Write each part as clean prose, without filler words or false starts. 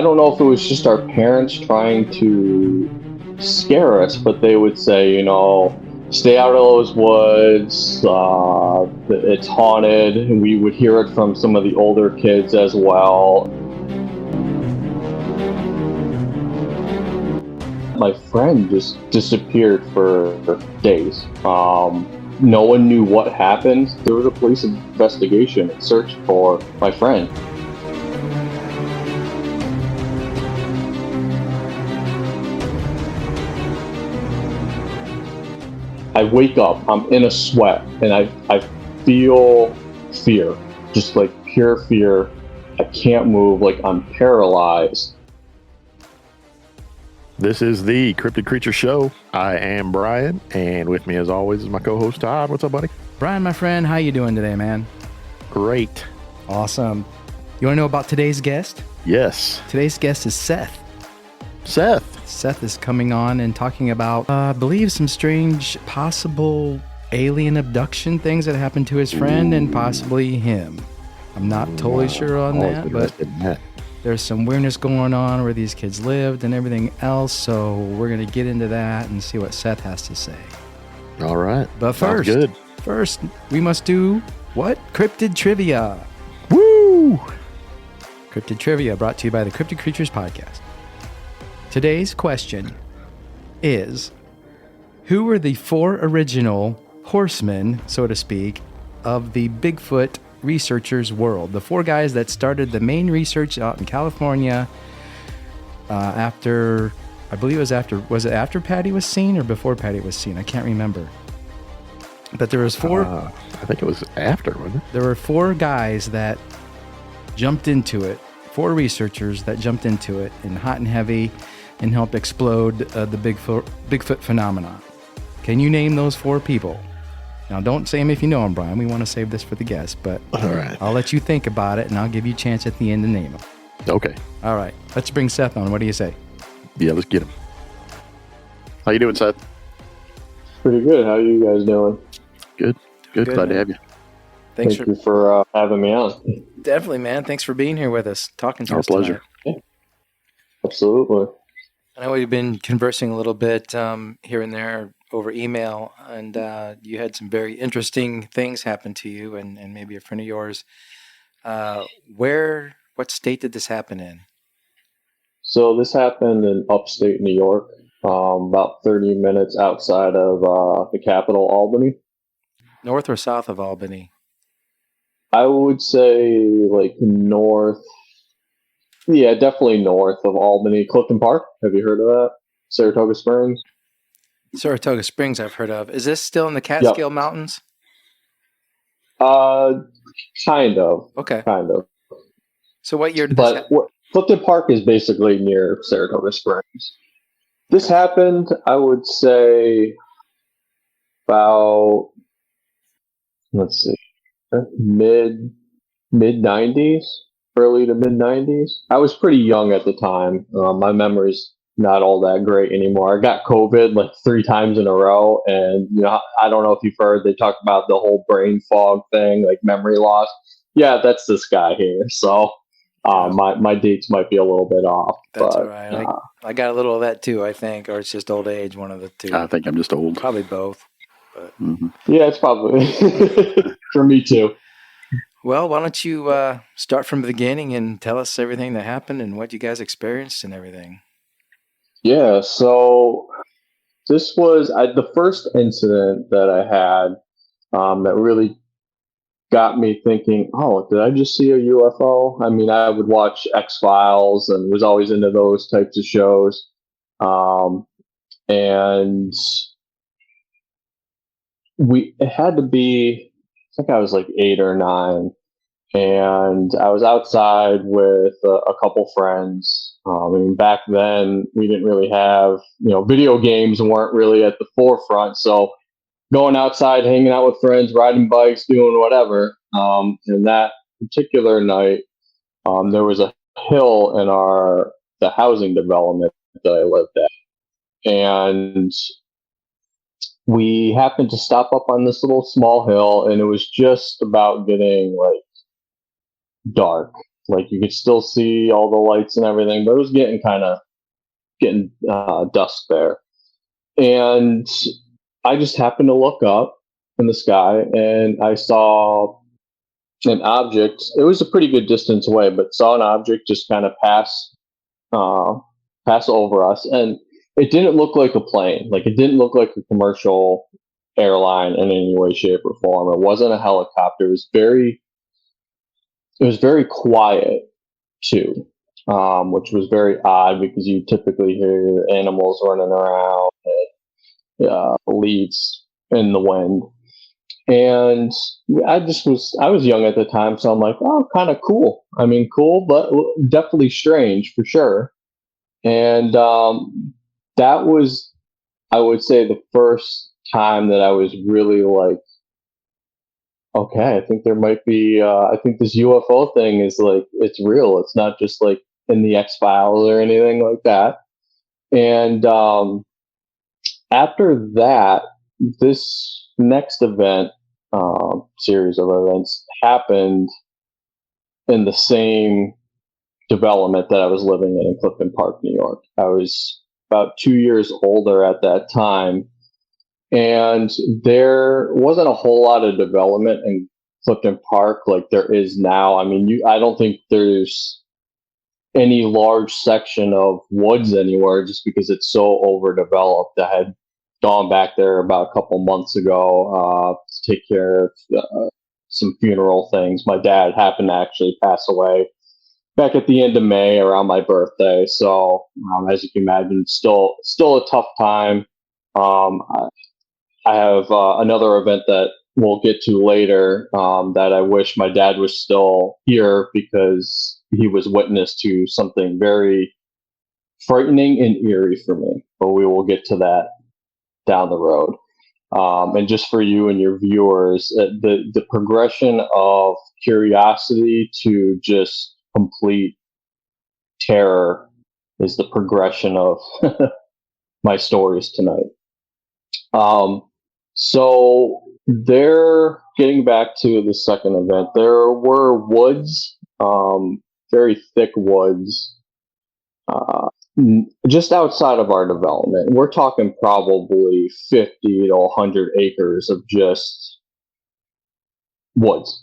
don't know if it was just our parents trying to scare us, but they would say, stay out of those woods, it's haunted, and we would hear it from some of the older kids as well. My friend just disappeared for days. No one knew what happened. There was a police investigation and search for my friend. I wake up, I'm in a sweat, and I feel fear, just like pure fear. I can't move, like I'm paralyzed. This is the Cryptid Creature Show. I am Brian, and with me as always is my co-host Todd. What's up, buddy? Brian, my friend, how you doing today, man? Great. Awesome. You want to know about today's guest? Yes. Today's guest is Seth. Seth is coming on and talking about, I believe, some strange possible alien abduction things that happened to his friend and possibly him. I'm not totally sure on that, but there's some weirdness going on where these kids lived and everything else, so we're going to get into that and see what Seth has to say. All right. But first, we must do what? Cryptid Trivia. Woo! Cryptid Trivia brought to you by the Cryptid Creatures Podcast. Today's question is, who were the four original horsemen, so to speak, of the Bigfoot researchers' world? The four guys that started the main research out in California after, I believe was it after Patty was seen or before Patty was seen? I can't remember. But there was four. I think it was after, wasn't it? There were four guys that jumped into it, four researchers that jumped into it in hot and heavy and helped explode the Bigfoot phenomenon. Can you name those four people? Now, don't say them if you know them, Brian. We want to save this for the guests, but all right. I'll let you think about it, and I'll give you a chance at the end to name them. Okay. All right. Let's bring Seth on. What do you say? Yeah, let's get him. How you doing, Seth? Pretty good. How are you guys doing? Good. Glad man. to have you. Thank you for having me on. Definitely, man. Thanks for being here with us, talking to Our us pleasure. Yeah. Absolutely. I know we've been conversing a little bit here and there over email, and you had some very interesting things happen to you and maybe a friend of yours. What state did this happen in? So this happened in upstate New York, about 30 minutes outside of the capital, Albany. North or south of Albany? I would say like north. Yeah, definitely north of Albany. Clifton Park. Have you heard of that? Saratoga Springs. Saratoga Springs, I've heard of. Is this still in the Catskill Mountains? Kind of. Okay. Kind of. So what year did this happen? Clifton Park is basically near Saratoga Springs. This happened, I would say, about, let's see, mid 90s, early to mid 90s. I was pretty young at the time. My memory's not all that great anymore. I got COVID like 3 times in a row, and I don't know if you've heard, they talk about the whole brain fog thing, like memory loss. Yeah, that's this guy here. So my dates might be a little bit off. That's but, all right. I got a little of that too, I think, or it's just old age, one of the two. I think I'm just old. Probably both. But. Yeah, it's probably for me too. Well, why don't you start from the beginning and tell us everything that happened and what you guys experienced and everything. Yeah, so this was the first incident that I had that really got me thinking, oh, did I just see a UFO? I mean, I would watch X-Files and was always into those types of shows. And it had to be, I think I was like 8 or 9. And I was outside with a couple friends. I mean, back then we didn't really have, video games weren't really at the forefront. So going outside, hanging out with friends, riding bikes, doing whatever. And that particular night, there was a hill in the housing development that I lived at. And we happened to stop up on this little small hill, and it was just about getting like dark. Like you could still see all the lights and everything, but it was getting dusk there. And I just happened to look up in the sky and I saw an object. It was a pretty good distance away, but saw an object just kind of uh, pass over us, and it didn't look like a plane. Like it didn't look like a commercial airline in any way, shape, or form. It wasn't a helicopter. It was very quiet too, which was very odd because you typically hear animals running around and leaves in the wind. And I was young at the time, so I'm like, oh, kind of cool. I mean, cool, but definitely strange for sure. And that was, I would say, the first time that I was really like, okay, I think there might be, I think this UFO thing is like, it's real. It's not just like in the X Files or anything like that. And after that, this next event, series of events happened in the same development that I was living in Clifton Park, New York. I was about 2 years older at that time, and there wasn't a whole lot of development in Clifton Park like there is now. I mean, I don't think there's any large section of woods anywhere just because it's so overdeveloped. I had gone back there about a couple months ago to take care of some funeral things. My dad happened to actually pass away back at the end of May around my birthday. So as you can imagine, still a tough time. I have another event that we'll get to later that I wish my dad was still here because he was witness to something very frightening and eerie for me. But we will get to that down the road. And just for you and your viewers, the progression of curiosity to just complete terror is the progression of my stories tonight. So they're getting back to the second event. There were woods, very thick woods, just outside of our development. We're talking probably 50 to 100 acres of just woods.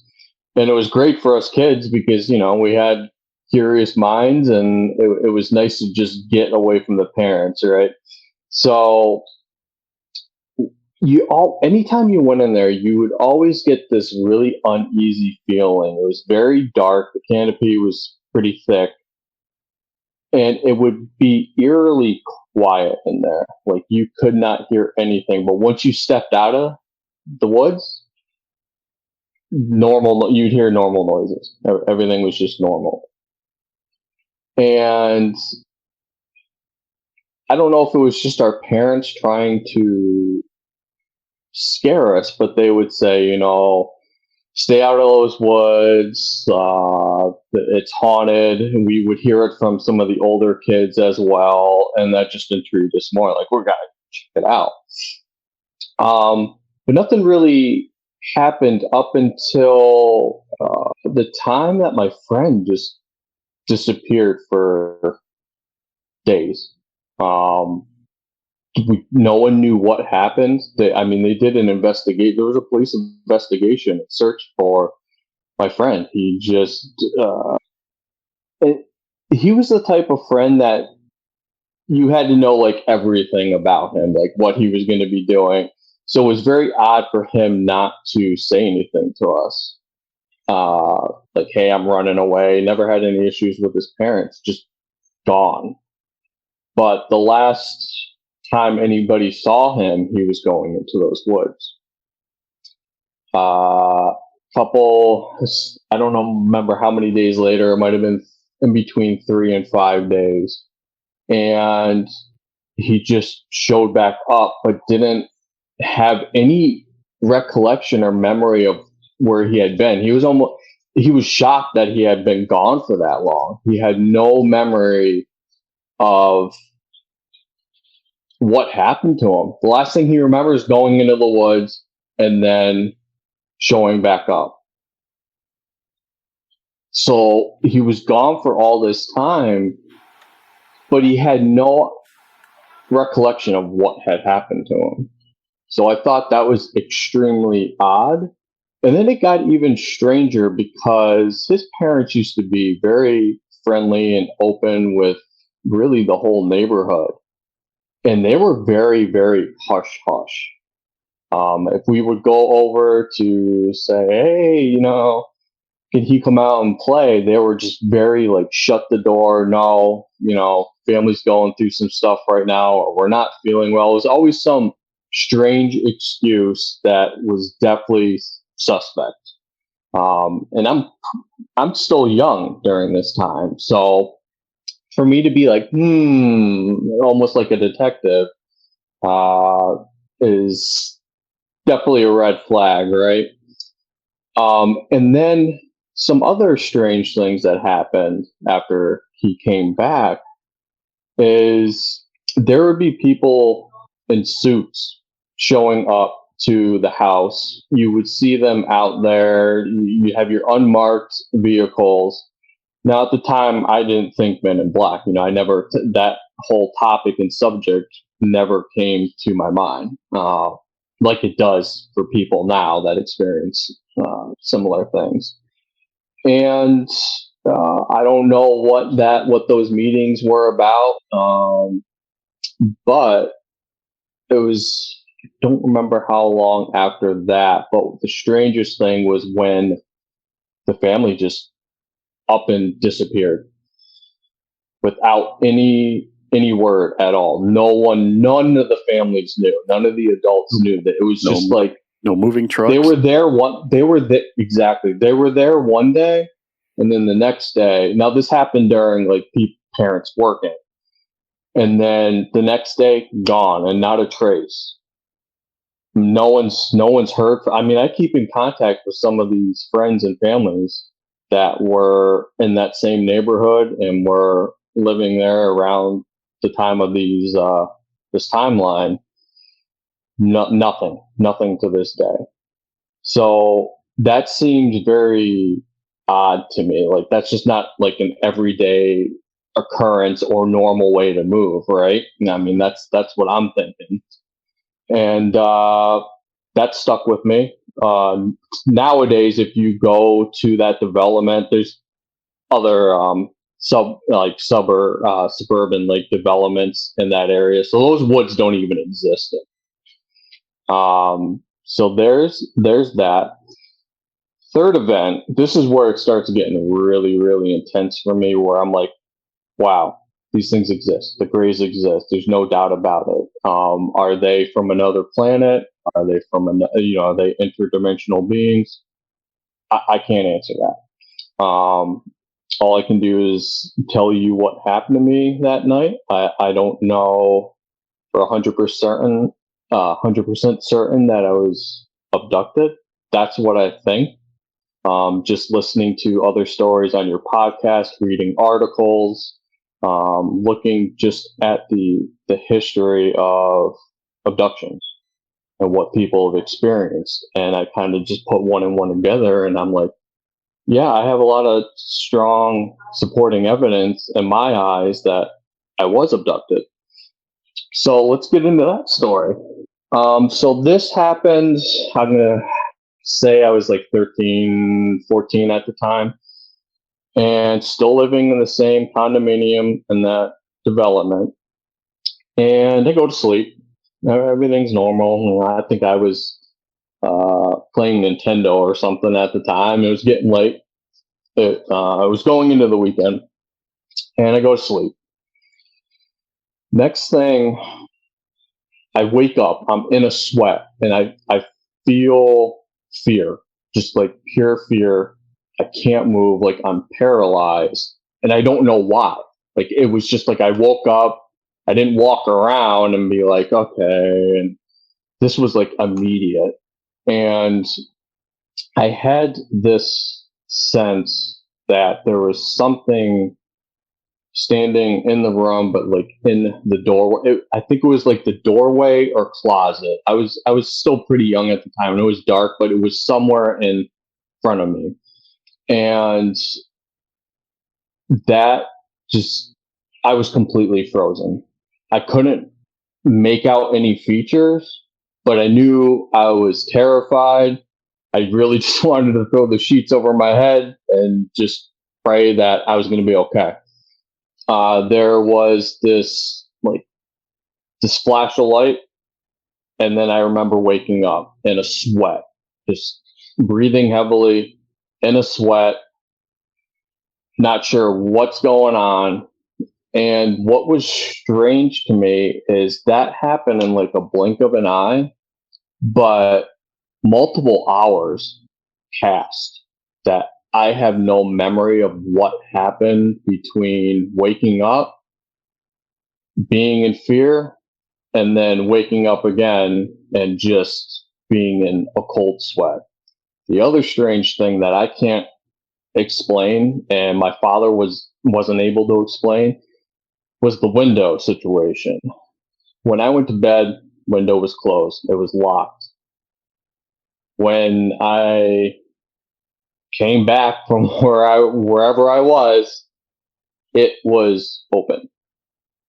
And it was great for us kids because, we had curious minds and it was nice to just get away from the parents, right? So anytime you went in there, you would always get this really uneasy feeling. It was very dark. The canopy was pretty thick. And it would be eerily quiet in there. Like you could not hear anything. But once you stepped out of the woods, you'd hear normal noises. Everything was just normal. And I don't know if it was just our parents trying to scare us, but they would say, stay out of those woods. It's haunted. And we would hear it from some of the older kids as well. And that just intrigued us more. Like, we're going to check it out. But nothing really happened up until the time that my friend just disappeared for days. No one knew what happened. They did an investigation. There was a police investigation, search for my friend. He just, he was the type of friend that you had to know like everything about him, like what he was going to be doing. So it was very odd for him not to say anything to us. Like, hey, I'm running away. Never had any issues with his parents, just gone. But the last time anybody saw him, he was going into those woods. I don't remember how many days later, it might have been in between 3 and 5 days. And he just showed back up, but didn't have any recollection or memory of where he had been. He was shocked that he had been gone for that long. He had no memory of what happened to him. The last thing he remembers is going into the woods and then showing back up. So he was gone for all this time, but he had no recollection of what had happened to him. So I thought that was extremely odd. And then it got even stranger because his parents used to be very friendly and open with really the whole neighborhood. And they were very, very hush hush. If we would go over to say, hey, can he come out and play? They were just very like, shut the door. No, family's going through some stuff right now, or we're not feeling well. It was always some strange excuse that was definitely suspect. And I'm still young during this time. So for me to be like, almost like a detective, is definitely a red flag, right? And then some other strange things that happened after he came back is there would be people in suits showing up to the house. You would see them out there. You have your unmarked vehicles. Now, at the time, I didn't think Men in Black. That whole topic and subject never came to my mind, like it does for people now that experience similar things. And I don't know what those meetings were about, but it was. I don't remember how long after that. But the strangest thing was when the family just up and disappeared without any word at all. None of the families knew. None of the adults knew that. It was just like no moving trucks. They were there exactly. They were there one day, and then the next day. Now this happened during like parents working, and then the next day gone and not a trace. No one's heard. I keep in contact with some of these friends and families that were in that same neighborhood and were living there around the time of this timeline. Nothing to this day. So that seems very odd to me. Like that's just not like an everyday occurrence or normal way to move, right? That's what I'm thinking. And that stuck with me. Nowadays, if you go to that development, there's other suburban like developments in that area, so those woods don't even exist. So there's that. Third event. This is where it starts getting really, really intense for me. Where I'm like, wow. These things exist. The Greys exist. There's no doubt about it. Are they from another planet? Are they are they interdimensional beings? I can't answer that. All I can do is tell you what happened to me that night. I don't know for 100% certain that I was abducted. That's what I think. Just listening to other stories on your podcast, reading articles. Looking just at the history of abductions and what people have experienced. And I kind of just put one and one together, and I'm like, yeah, I have a lot of strong supporting evidence in my eyes that I was abducted. So let's get into that story. So this happened, I'm going to say I was like 13, 14 at the time. And still living in the same condominium in that development. And I go to sleep. Everything's normal. I think I was playing Nintendo or something at the time. It was getting late. I was going into the weekend. And I go to sleep. Next thing, I wake up. I'm in a sweat. And I feel fear. Just like pure fear. I can't move, like I'm paralyzed, and I don't know why. Like it was just like I woke up, I didn't walk around and be like, okay, and this was like immediate. And I had this sense that there was something standing in the room, but like in the doorway. I think it was like the doorway or closet. I was still pretty young at the time, and it was dark, but it was somewhere in front of me. And that just, I was completely frozen. I couldn't make out any features, but I knew I was terrified. I really just wanted to throw the sheets over my head and just pray that I was going to be okay. There was this flash of light, and then I remember waking up in a sweat, just breathing heavily in a sweat, not sure what's going on. And what was strange to me is that happened in like a blink of an eye, but multiple hours passed that I have no memory of what happened between waking up, being in fear, and then waking up again and just being in a cold sweat. The other strange thing that I can't explain, and my father wasn't able to explain, was the window situation. When I went to bed, window was closed. It was locked. When I came back from wherever I was, it was open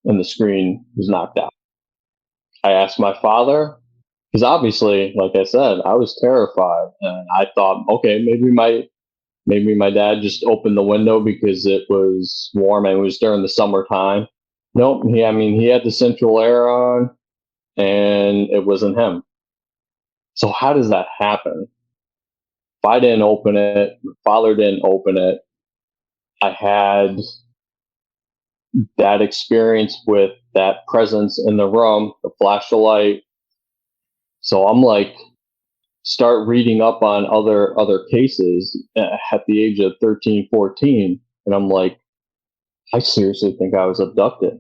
and the screen was knocked out. I asked my father, because obviously, like I said, I was terrified, and I thought, okay, maybe my dad just opened the window because it was warm and it was during the summertime. Nope, he had the central air on, and it wasn't him. So how does that happen? If I didn't open it, my father didn't open it, I had that experience with that presence in the room, the flashlight. So I'm like, start reading up on other cases at the age of 13, 14, and I'm like, I seriously think I was abducted.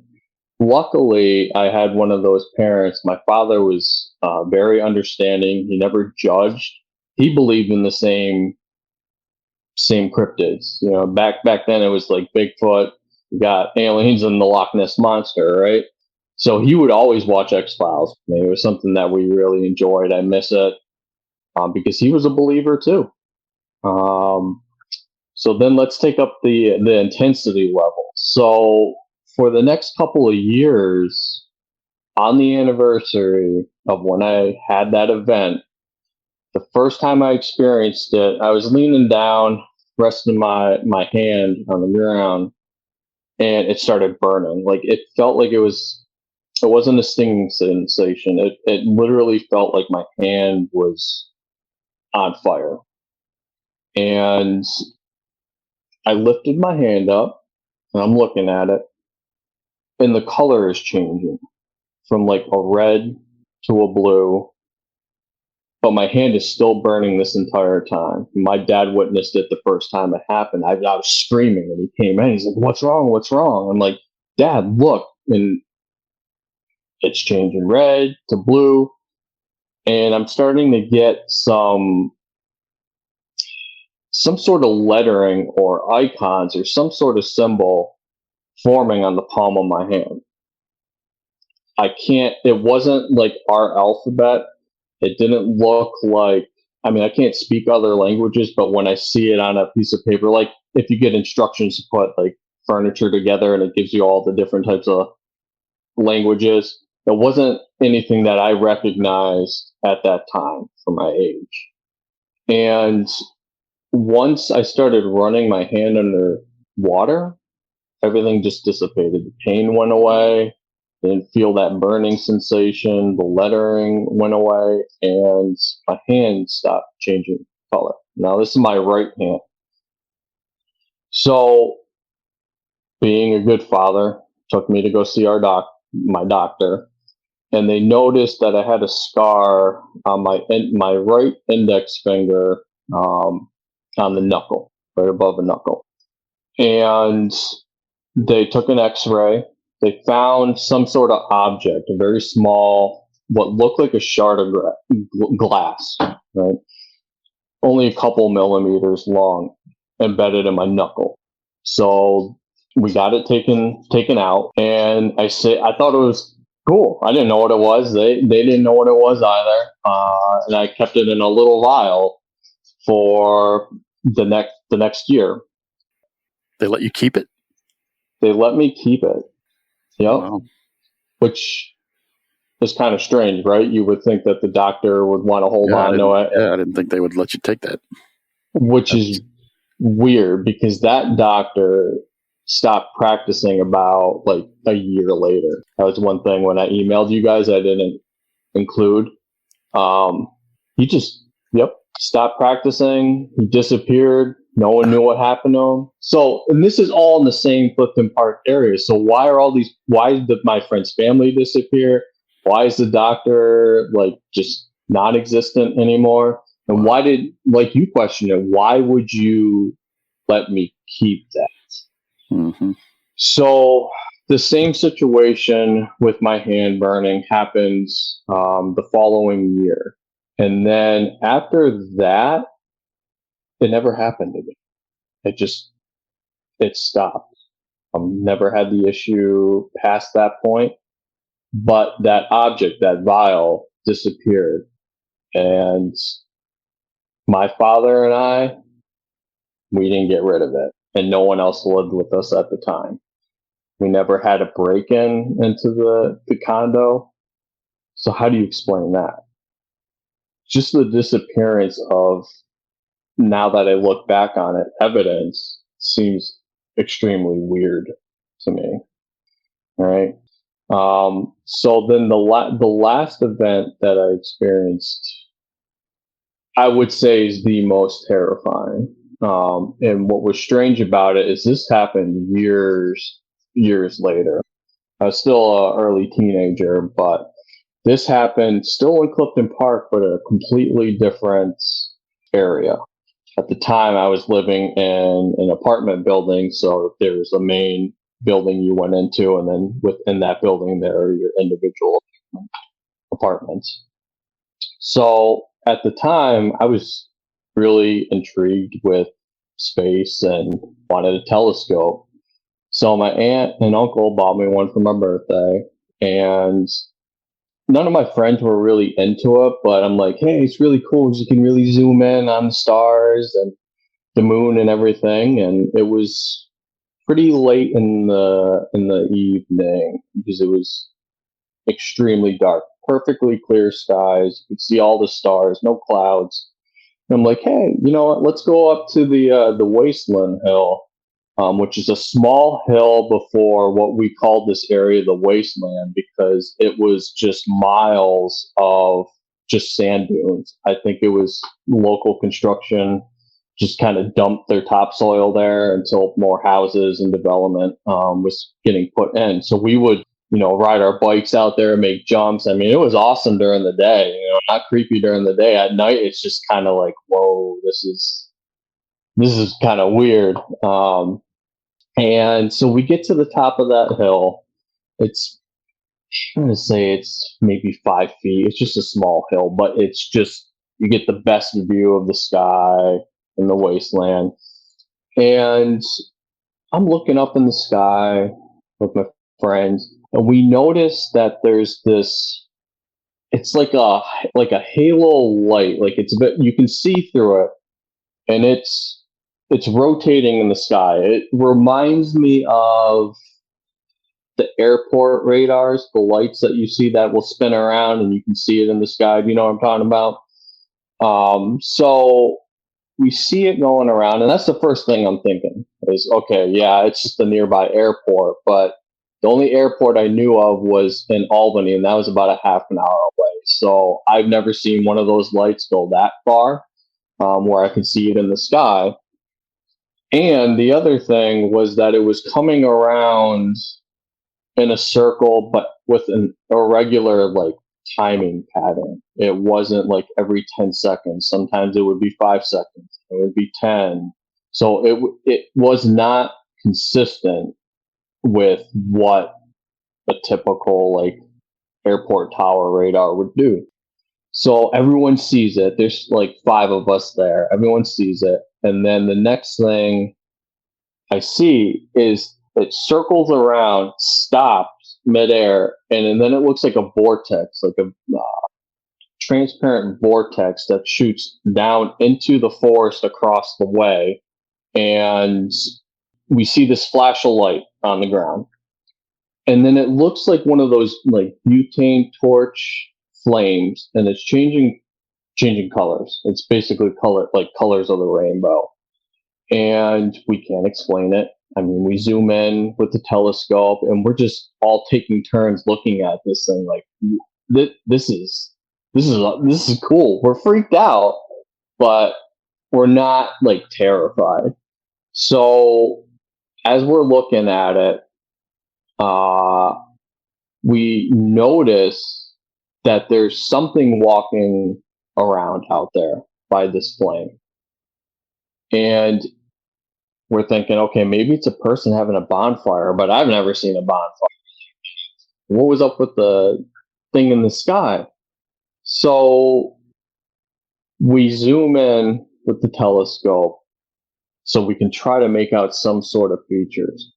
Luckily, I had one of those parents. My father was very understanding. He never judged. He believed in the same cryptids. You know, back then it was like Bigfoot. You got aliens and the Loch Ness monster, right? So he would always watch X-Files. I mean, it was something that we really enjoyed. I miss it because he was a believer too. So then let's take up the intensity level. So for the next couple of years, on the anniversary of when I had that event, the first time I experienced it, I was leaning down, resting my hand on the ground, and it started burning. Like it felt like it wasn't a stinging sensation. It literally felt like my hand was on fire. And I lifted my hand up and I'm looking at it, and the color is changing from like a red to a blue, but my hand is still burning this entire time. My dad witnessed it the first time it happened. I was screaming, and he came in. He's like, "What's wrong? What's wrong?" I'm like, "Dad, look." And it's changing red to blue. And I'm starting to get some sort of lettering or icons or some sort of symbol forming on the palm of my hand. It wasn't like our alphabet. It didn't look like, I can't speak other languages, but when I see it on a piece of paper, like if you get instructions to put like furniture together and it gives you all the different types of languages, it wasn't anything that I recognized at that time for my age. And once I started running my hand under water, everything just dissipated. The pain went away. Didn't feel that burning sensation. The lettering went away, and my hand stopped changing color. Now, this is my right hand. So, being a good father, took me to go see my doctor, and they noticed that I had a scar on my right index finger, on the knuckle, right above the knuckle. And they took an X-ray. They found some sort of object, a very small, what looked like a shard of glass, right? Only a couple millimeters long, embedded in my knuckle. So we got it taken out, and I thought it was cool. I didn't know what it was. They didn't know what it was either, and I kept it in a little vial for the next year. They let you keep it? They let me keep it. Yep. Wow. Which is kind of strange, right? You would think that the doctor would want to hold on to it. Yeah, I didn't think they would let you take that. Which is weird because that doctor stopped practicing about like a year later. That was one thing when I emailed you guys I didn't include. He just stopped practicing. He disappeared. No one knew what happened to him. So, and this is all in the same Clifton Park area. So why did my friend's family disappear? Why is the doctor like just non-existent anymore? And why did, like you questioned it, why would you let me keep that? Mm-hmm. So the same situation with my hand burning happens the following year. And then after that, it never happened again. It stopped. Never had the issue past that point. But that object, that vial, disappeared. And my father and I, we didn't get rid of it. And no one else lived with us at the time. We never had a break-in into the condo. So how do you explain that? Just the disappearance of, now that I look back on it, evidence seems extremely weird to me. All right. So then the last event that I experienced, I would say, is the most terrifying. And what was strange about it is this happened years later. I was still an early teenager, but this happened still in Clifton Park, but a completely different area. At the time, I was living in an apartment building, so there was a main building you went into, and then within that building, there are your individual apartments. So at the time, I was really intrigued with space and wanted a telescope. So my aunt and uncle bought me one for my birthday, and none of my friends were really into it, but I'm like, hey, it's really cool because you can really zoom in on the stars and the moon and everything. And it was pretty late in the evening because it was extremely dark, perfectly clear skies. You could see all the stars, no clouds. And I'm like, hey, you know what? Let's go up to the Wasteland Hill, which is a small hill before what we called this area the wasteland because it was just miles of just sand dunes. I think it was local construction just kind of dumped their topsoil there until more houses and development was getting put in. So we would, ride our bikes out there and make jumps. I mean, it was awesome during the day, not creepy during the day. At night, it's just kind of like, whoa, this is kind of weird. And so we get to the top of that hill. I'm going to say it's maybe 5 feet. It's just a small hill, but it's just, you get the best view of the sky and the wasteland. And I'm looking up in the sky with my friends, and we notice that there's this, it's like a halo light. Like it's a bit, you can see through it, and it's rotating in the sky. It reminds me of the airport radars, the lights that you see that will spin around and you can see it in the sky. Do you know what I'm talking about? So we see it going around, and that's the first thing I'm thinking is, okay, yeah, it's just a nearby airport. But the only airport I knew of was in Albany, and that was about a half an hour away. So I've never seen one of those lights go that far, where I could see it in the sky. And the other thing was that it was coming around in a circle, but with an irregular timing pattern. It wasn't like every 10 seconds. Sometimes it would be 5 seconds. It would be 10. So it was not consistent with what a typical airport tower radar would do. So everyone sees it. There's 5 of us there. Everyone sees it. And then the next thing I see is it circles around, stops midair, and then it looks like a vortex, like a transparent vortex that shoots down into the forest across the way. And we see this flash of light, on the ground. And then it looks like one of those like butane torch flames, and it's changing colors. It's basically colors of the rainbow. And we can't explain it. I mean, we zoom in with the telescope and we're just all taking turns looking at this thing like this is cool. We're freaked out, but we're not like terrified. So as we're looking at it, we notice that there's something walking around out there by this flame. And we're thinking, okay, maybe it's a person having a bonfire, but I've never seen a bonfire. What was up with the thing in the sky? So we zoom in with the telescope so we can try to make out some sort of features.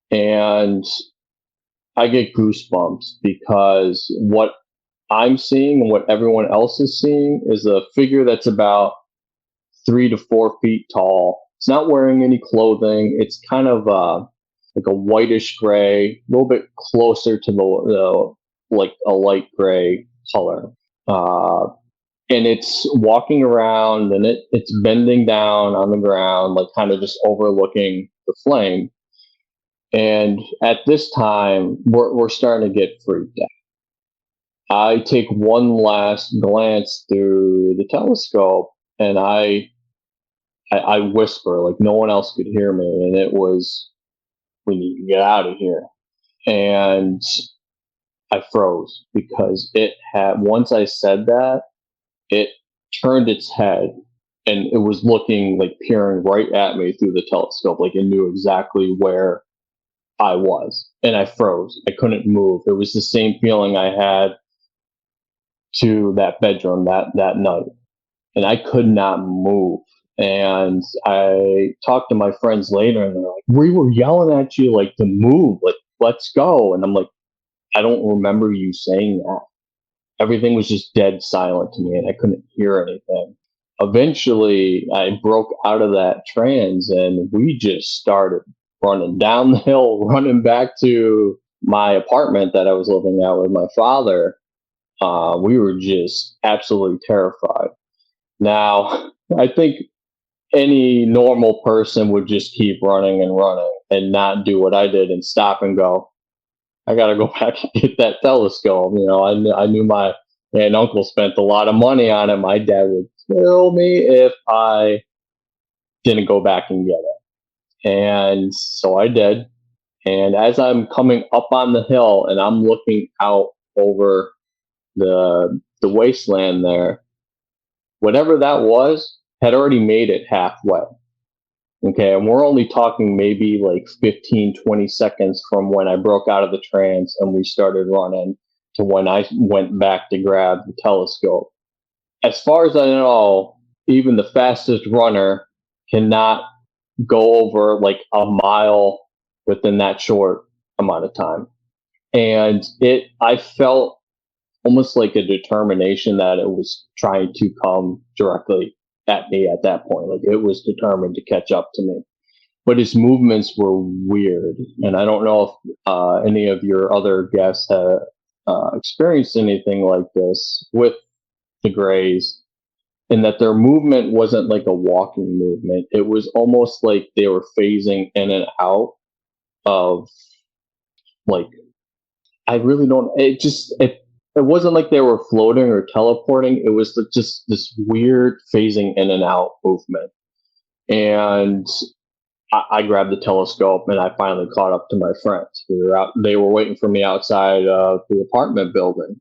And I get goosebumps because what I'm seeing and what everyone else is seeing is a figure that's about 3 to 4 feet tall. It's not wearing any clothing. It's kind of like a whitish gray, a little bit closer to the like a light gray color. And it's walking around and it's bending down on the ground, like kind of just overlooking the flame. And at this time, we're starting to get freaked out. I take one last glance through the telescope and I whisper, like no one else could hear me, and it was, we need to get out of here. And I froze because it had, once I said that, it turned its head and it was looking like peering right at me through the telescope, like it knew exactly where I was. And I froze. I couldn't move. It was the same feeling I had to that bedroom that night. And I could not move. And I talked to my friends later and they're like, we were yelling at you like to move, like, let's go. And I'm like, I don't remember you saying that. Everything was just dead silent to me and I couldn't hear anything. Eventually, I broke out of that trance and we just started running down the hill, running back to my apartment that I was living at with my father. We were just absolutely terrified. Now, I think any normal person would just keep running and not do what I did and stop and go, I got to go back and get that telescope. You know, I knew my aunt and uncle spent a lot of money on it. My dad would kill me if I didn't go back and get it. And so I did. And as I'm coming up on the hill and I'm looking out over the wasteland there, whatever that was had already made it halfway. Okay, and we're only talking maybe like 15, 20 seconds from when I broke out of the trance and we started running to when I went back to grab the telescope. As far as I know, even the fastest runner cannot go over like a mile within that short amount of time. And I felt almost like a determination that it was trying to come directly at me at that point. Like it was determined to catch up to me. But its movements were weird. And I don't know if any of your other guests have experienced anything like this with the Greys, in that their movement wasn't like a walking movement. It was almost like they were phasing in and out of, like, I really don't, it wasn't like they were floating or teleporting. It was just this weird phasing in and out movement. And I grabbed the telescope and I finally caught up to my friends. They were waiting for me outside of the apartment building.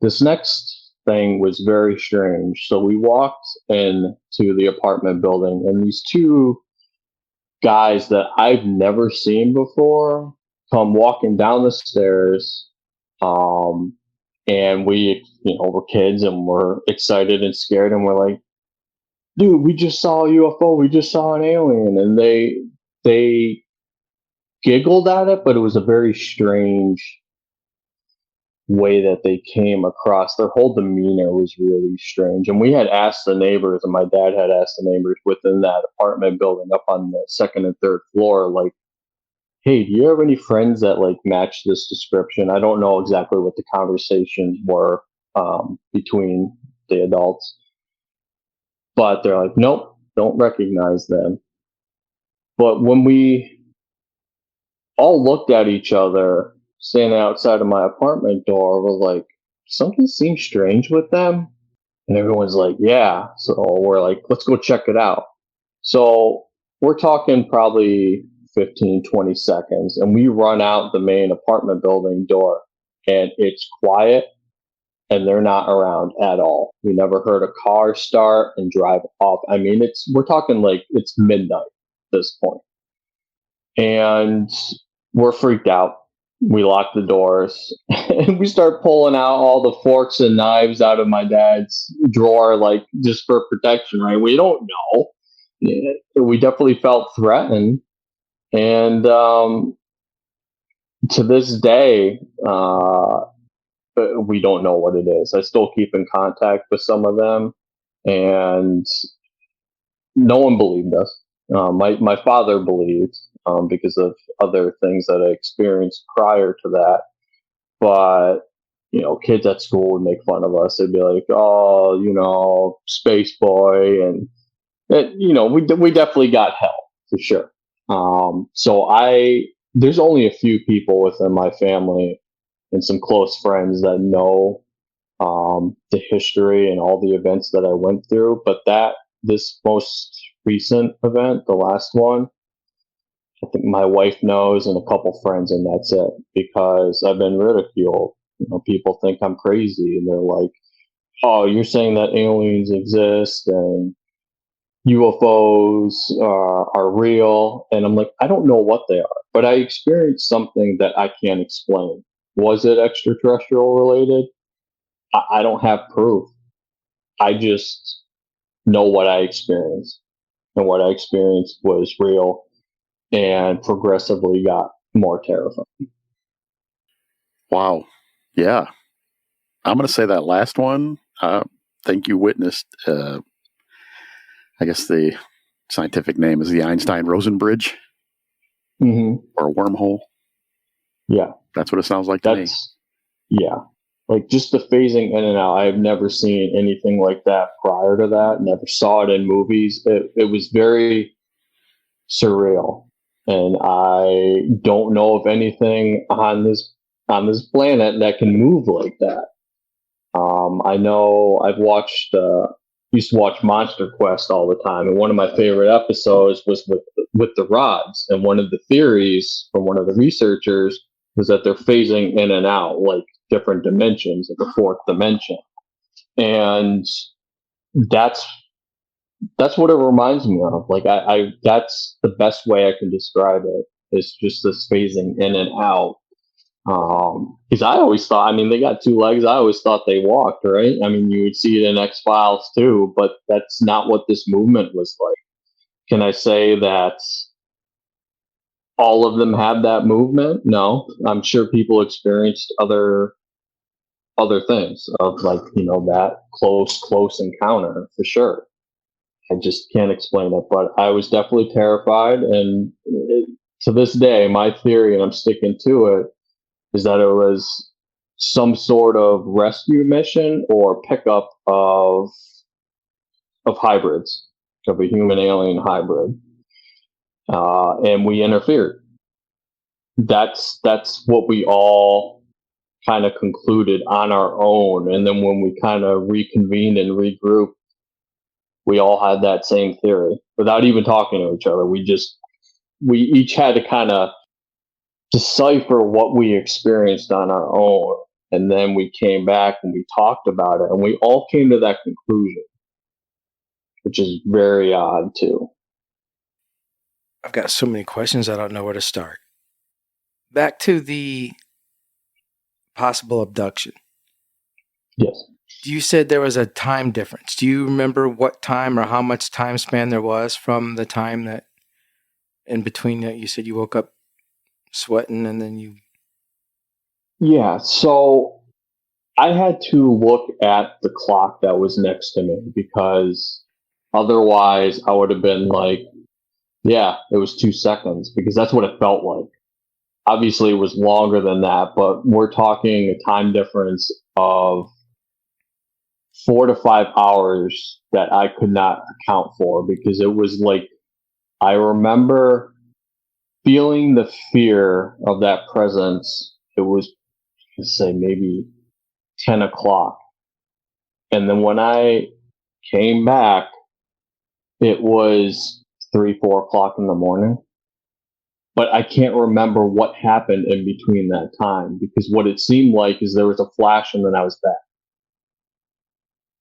This next thing was very strange. So we walked into the apartment building and these two guys that I've never seen before come walking down the stairs. And we, we're kids and we're excited and scared and we're like, dude, we just saw a UFO. We just saw an alien. And they giggled at it, but it was a very strange way that they came across. Their whole demeanor was really strange. And we had asked the neighbors, and my dad had asked the neighbors within that apartment building up on the second and third floor, like, hey, do you have any friends that like match this description? I don't know exactly what the conversations were between the adults, but they're like, nope, don't recognize them. But when we all looked at each other standing outside of my apartment door, we're like, something seems strange with them. And everyone's like, yeah. So we're like, let's go check it out. So we're talking probably 15, 20 seconds, and we run out the main apartment building door, and it's quiet, and they're not around at all. We never heard a car start and drive off. I mean, we're talking like it's midnight at this point. And we're freaked out. We lock the doors and we start pulling out all the forks and knives out of my dad's drawer, like just for protection, right? We don't know. Yeah, we definitely felt threatened. And to this day, we don't know what it is. I still keep in contact with some of them, and no one believed us. My father believed because of other things that I experienced prior to that. But kids at school would make fun of us. They'd be like, "Oh, space boy," and we definitely got help for sure. So there's only a few people within my family and some close friends that know the history and all the events that I went through. But this most recent event, the last one, I think my wife knows and a couple friends, and that's it, because I've been ridiculed. People think I'm crazy, and they're like, "Oh, you're saying that aliens exist and UFOs are real," and I'm like, I don't know what they are, but I experienced something that I can't explain. Was it extraterrestrial related? I don't have proof. I just know what I experienced, and what I experienced was real and progressively got more terrifying. Wow. Yeah. I'm going to say that last one, I think you witnessed, I guess the scientific name is the Einstein-Rosen bridge, or a wormhole. Yeah. That's what it sounds like to me. Yeah. Like just the phasing in and out. I have never seen anything like that prior to that. Never saw it in movies. It was very surreal. And I don't know of anything on this planet that can move like that. I know I've used to watch Monster Quest all the time, and one of my favorite episodes was with the rods. And one of the theories from one of the researchers was that they're phasing in and out like different dimensions, like a fourth dimension, and that's what it reminds me of. Like I that's the best way I can describe it. It's just this phasing in and out. Because I always thought, I mean, they got two legs. I always thought they walked, right? I mean, you would see it in X-Files too, but that's not what this movement was like. Can I say that all of them have that movement? No, I'm sure people experienced other things of like, that close encounter for sure. I just can't explain it, but I was definitely terrified. And to this day, my theory, and I'm sticking to it, is that it was some sort of rescue mission or pickup of hybrids, of a human alien hybrid, and we interfered. That's what we all kind of concluded on our own, and then when we kind of reconvened and regrouped, we all had that same theory without even talking to each other. We each had to kind of decipher what we experienced on our own, and then we came back and we talked about it, and we all came to that conclusion, which is very odd too. I've got so many questions, I don't know where to start. Back to the possible abduction. Yes. You said there was a time difference. Do you remember what time or how much time span there was from the time that in between that you said you woke up sweating and then you... Yeah, so I had to look at the clock that was next to me, because otherwise I would have been like, yeah, it was 2 seconds, because that's what it felt like. obviously it was longer than that, but we're talking a time difference of 4 to 5 hours that I could not account for, because it was like, I remember feeling the fear of that presence. It was, let's say, maybe 10 o'clock. And then when I came back, it was 3, 4 o'clock in the morning. But I can't remember what happened in between that time, because what it seemed like is there was a flash and then I was back.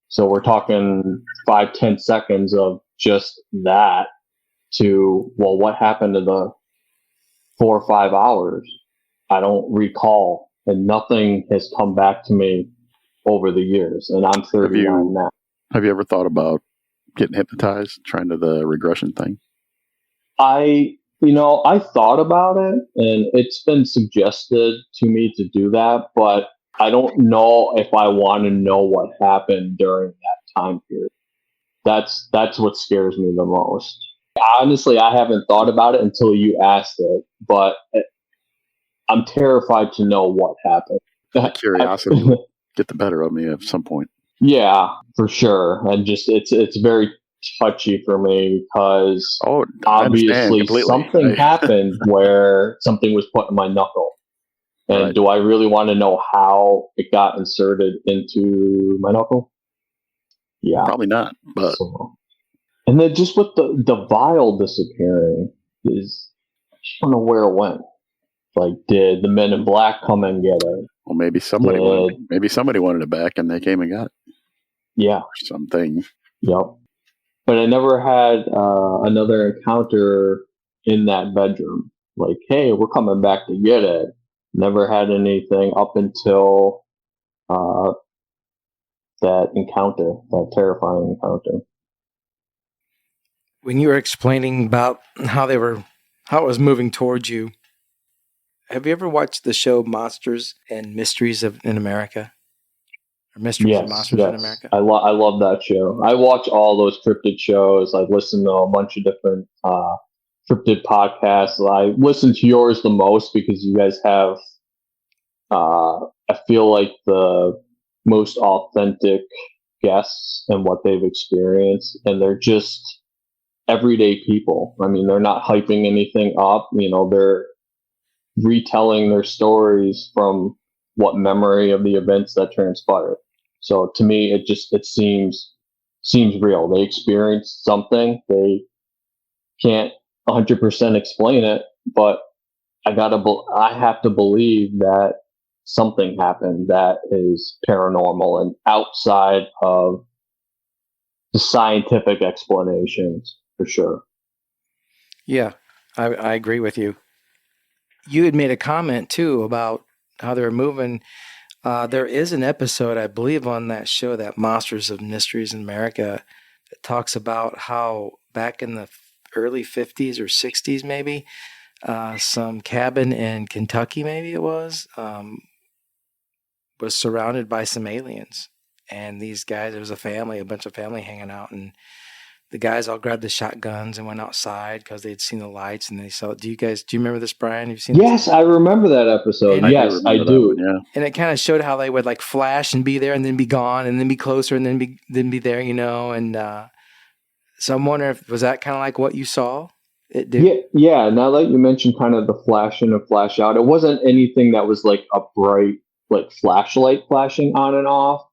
So we're talking 5, 10 seconds of just that to, well, what happened to the 4 or 5 hours? I don't recall, and nothing has come back to me over the years. And I'm 39 now. Have you ever thought about getting hypnotized, trying to the regression thing? I thought about it, and it's been suggested to me to do that, but I don't know if I want to know what happened during that time period. That's what scares me the most. Honestly, I haven't thought about it until you asked it, but I'm terrified to know what happened. Curiosity would get the better of me at some point. Yeah, for sure. And just it's very touchy for me, because obviously something happened where something was put in my knuckle. And right. Do I really want to know how it got inserted into my knuckle? Yeah. Probably not. But and then just with the vial disappearing, I just don't know where it went. Like, did the Men in Black come and get it? Well, maybe somebody wanted it back and they came and got it. Yeah. Or something. Yep. But I never had another encounter in that bedroom. Like, hey, we're coming back to get it. Never had anything up until that encounter, that terrifying encounter. When you were explaining about how it was moving towards you, have you ever watched the show Monsters and Mysteries in America? Or Mysteries and Monsters in America? I love that show. I watch all those cryptid shows. I listen to a bunch of different cryptid podcasts. I listen to yours the most because you guys have, I feel like, the most authentic guests and what they've experienced. And they're just everyday people. I mean, they're not hyping anything up. They're retelling their stories from what memory of the events that transpired. So to me, it seems real. They experienced something. They can't 100% explain it, but I have to believe that something happened that is paranormal and outside of the scientific explanations, for sure. Yeah, I agree with you. You had made a comment too about how they were moving. There is an episode, I believe, on that show, that Monsters of Mysteries in America, that talks about how back in the early 50s or 60s, maybe, some cabin in Kentucky, maybe it was surrounded by some aliens. And these guys, there was a bunch of family hanging out, and the guys all grabbed the shotguns and went outside because they'd seen the lights and they saw. Do you remember this, Brian? You've seen this? Yes, I remember that episode. And yes, I do. One, yeah. And it kind of showed how they would like flash and be there and then be gone and then be closer and then be there, And so I'm wondering was that kind of like what you saw? Yeah. Now that you mentioned kind of the flash in and flash out, it wasn't anything that was like a bright like flashlight flashing on and off.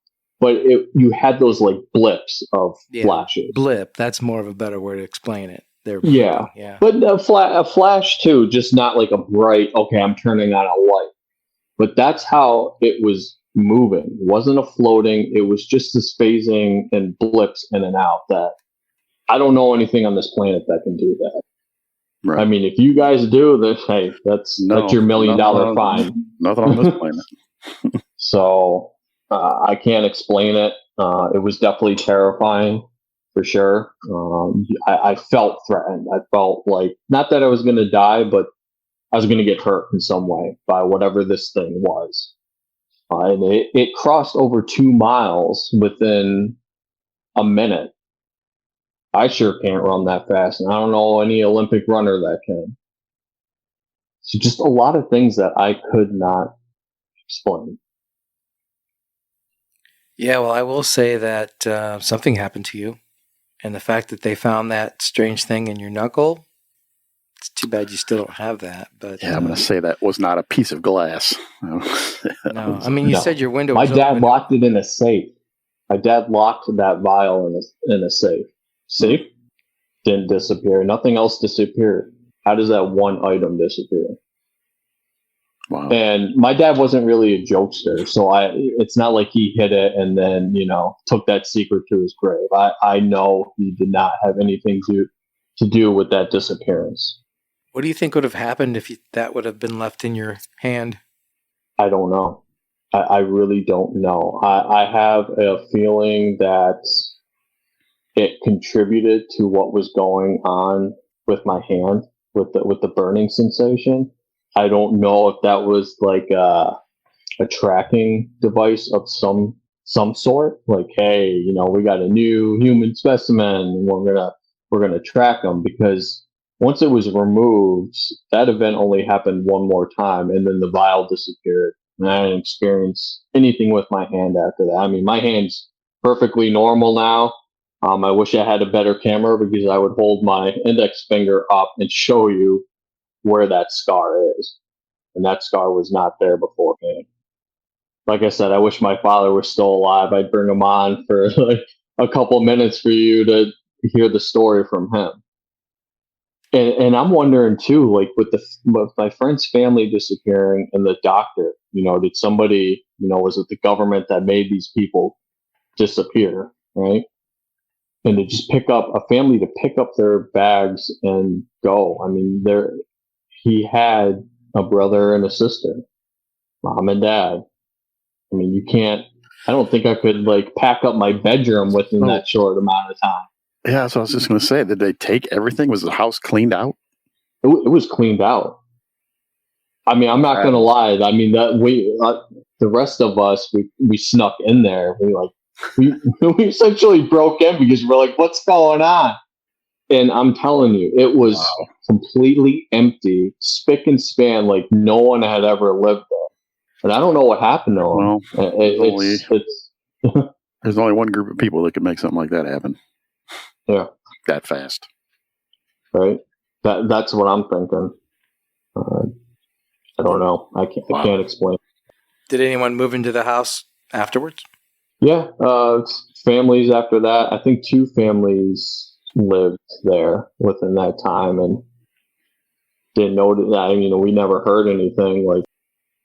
But you had those like blips of flashes. Blip. That's more of a better word to explain it. Yeah. But a flash too, just not like a bright, okay, I'm turning on a light. But that's how it was moving. It wasn't a floating. It was just this phasing and blips in and out that I don't know anything on this planet that can do that. Right. I mean, if you guys do this, hey, that's your $1 million fine. Nothing on this planet. So... I can't explain it. It was definitely terrifying, for sure. I felt threatened. I felt like, not that I was going to die, but I was going to get hurt in some way by whatever this thing was. And it crossed over 2 miles within a minute. I sure can't run that fast, and I don't know any Olympic runner that can. So just a lot of things that I could not explain. Yeah, well, I will say that something happened to you. And the fact that they found that strange thing in your knuckle, it's too bad you still don't have that. But Yeah, I'm going to say that was not a piece of glass. no, I mean, you said your window My was dad open. locked it in a safe. My dad locked that vial in a safe. Safe didn't disappear. Nothing else disappeared. How does that one item disappear? Wow. And my dad wasn't really a jokester, so it's not like he hid it and then, took that secret to his grave. I know he did not have anything to do with that disappearance. What do you think would have happened if that would have been left in your hand? I don't know. I really don't know. I have a feeling that it contributed to what was going on with my hand, with the burning sensation. I don't know if that was like a tracking device of some sort. Like, hey, we got a new human specimen, and we're gonna track them, because once it was removed, that event only happened one more time, and then the vial disappeared. And I didn't experience anything with my hand after that. I mean, my hand's perfectly normal now. I wish I had a better camera, because I would hold my index finger up and show you where that scar is. And that scar was not there beforehand. Like I said, I wish my father was still alive. I'd bring him on for like a couple minutes for you to hear the story from him. And I'm wondering too, like with my friend's family disappearing and the doctor, did somebody, was it the government that made these people disappear, right? And to just pick up a family to pick up their bags and go. I mean, he had a brother and a sister, mom and dad. I mean, I don't think I could like pack up my bedroom within that short amount of time. Yeah, so I was just going to say, did they take everything? Was the house cleaned out? It was cleaned out. I mean, I'm not going to lie. I mean, that the rest of us, we snuck in there. We essentially broke in because we're like, what's going on? And I'm telling you, it was completely empty, spick and span, like no one had ever lived there. And I don't know what happened to them. There's only one group of people that could make something like that happen. Yeah. That fast. Right? That's what I'm thinking. I don't know. I can't explain. Did anyone move into the house afterwards? Yeah. Families after that. I think 2 families lived there within that time and didn't know that. I mean, we never heard anything like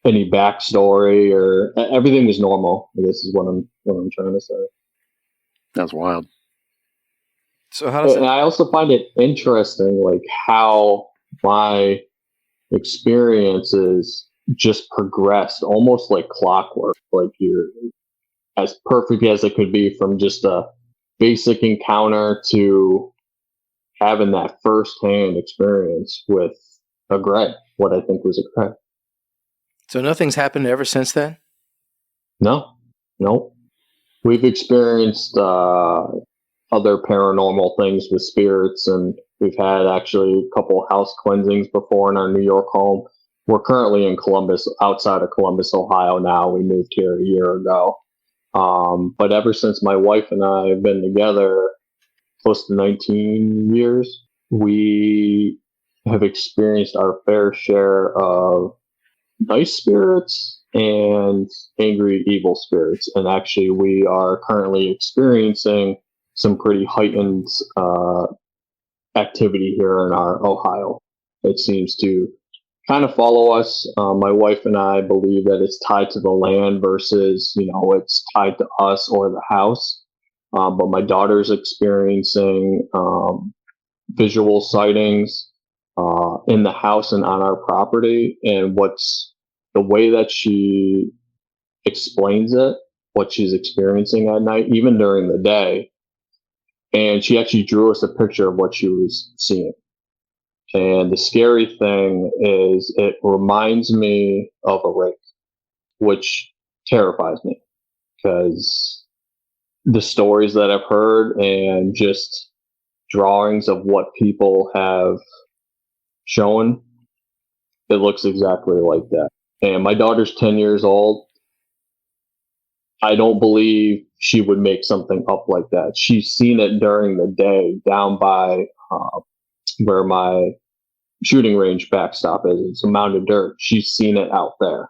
any backstory, or everything was normal. This is what I'm trying to say. That's wild. So how does and I also find it interesting, like how my experiences just progressed almost like clockwork. Like you're as perfect as it could be, from just a basic encounter to having that firsthand experience with a gray, what I think was a gray. So nothing's happened ever since then? No. We've experienced other paranormal things with spirits, and we've had actually a couple house cleansings before in our New York home. We're currently in Columbus, outside of Columbus, Ohio now. We moved here a year ago. But ever since my wife and I have been together close to 19 years, we have experienced our fair share of nice spirits and angry, evil spirits. And actually, we are currently experiencing some pretty heightened activity here in our Ohio. It seems to kind of follow us. My wife and I believe that it's tied to the land versus, it's tied to us or the house. But my daughter's experiencing visual sightings in the house and on our property. And what's the way that she explains it, what she's experiencing at night, even during the day. And she actually drew us a picture of what she was seeing. And the scary thing is it reminds me of a rake, which terrifies me, because the stories that I've heard and just drawings of what people have shown It looks exactly like that. And my daughter's 10 years old. I don't believe she would make something up like that. She's seen it during the day down by where my shooting range backstop is. It's a mound of dirt. She's seen it out there.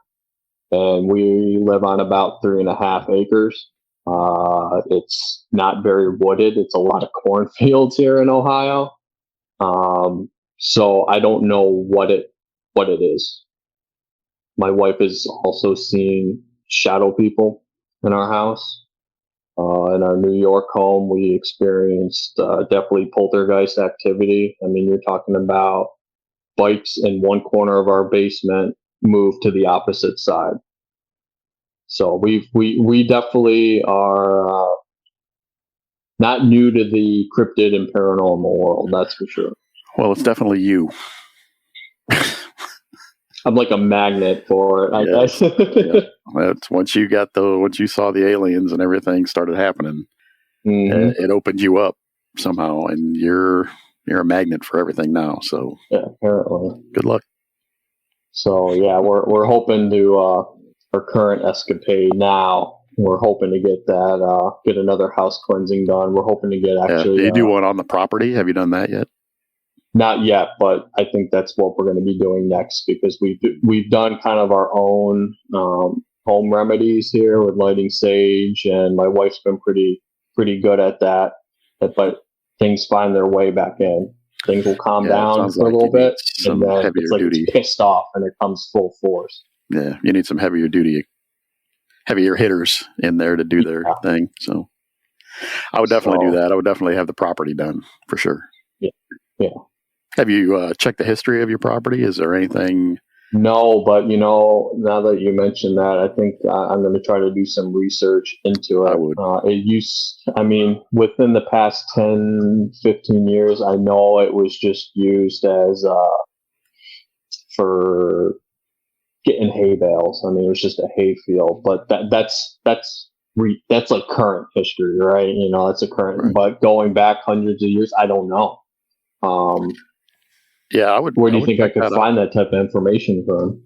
And we live on about 3.5 acres. It's not very wooded. It's a lot of cornfields here in Ohio. So I don't know what it is. My wife is also seeing shadow people in our house. In our New York home, we experienced definitely poltergeist activity. I mean, you're talking about bikes in one corner of our basement moved to the opposite side. So we definitely are not new to the cryptid and paranormal world. That's for sure. Well, it's definitely you. I'm like a magnet for it, I guess. Yeah. That's once you saw the aliens and everything started happening, it opened you up somehow, and you're a magnet for everything now. So yeah, apparently. Good luck. So yeah, we're hoping to our current escapade now. We're hoping to get another house cleansing done. We're hoping to get actually. Do you do one on the property? Have you done that yet? Not yet, but I think that's what we're going to be doing next, because we've done kind of our own home remedies here with lighting sage, and my wife's been pretty good at that. But things find their way back in. Things will calm down for a little bit, and then it's like it's pissed off, and it comes full force. Yeah, you need some heavier hitters in there to do their thing. So I would definitely do that. I would definitely have the property done for sure. Yeah. Have you checked the history of your property? Is there anything? No, but now that you mentioned that, I think I'm going to try to do some research into it. I would. Within the past 10, 15 years, I know it was just used as for getting hay bales. I mean, it was just a hay field, but that's like current history, right? That's a current. Right. But going back hundreds of years, I don't know. Yeah, I would. Where do you think I could find that type of information from?